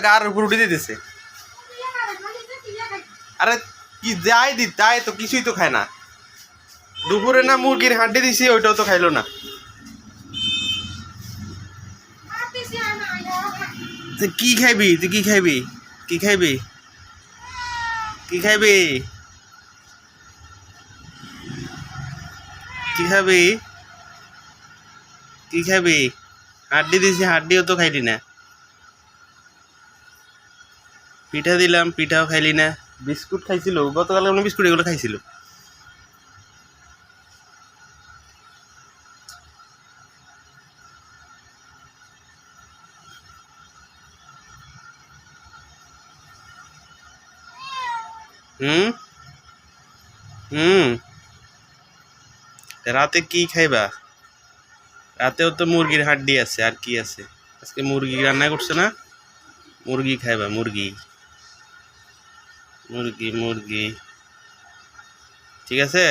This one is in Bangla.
গার উপর উঠে দিতেছে। আরে কি যাই দি তাই তো কিছুই তো খায় না। দুপুরে না মুরগির হাড্ডি দিছি, ওইটাও তো খাইলো না। তুই কি খাইবি? তুই কি খাইবি? কি খাইবি? কি খাইবি? কি খাবি? কি খাবি? হাড্ডি দিছি, হাড্ডিও তো খাইলি না। পিঠা দিলাম, পিঠাও খাইলি না। বিস্কুট খাইছিল গতকাল, বিস্কুট এগুলো খাইছিল। হুম হুম রাতে কি খাইবা? রাতেও তো মুরগির হাড্ডি আছে, আর কি আছে? আজকে মুরগি রান্না করছে না? মুরগি খাইবা, মুরগি মুরগি মুরগি। ঠিক আছে।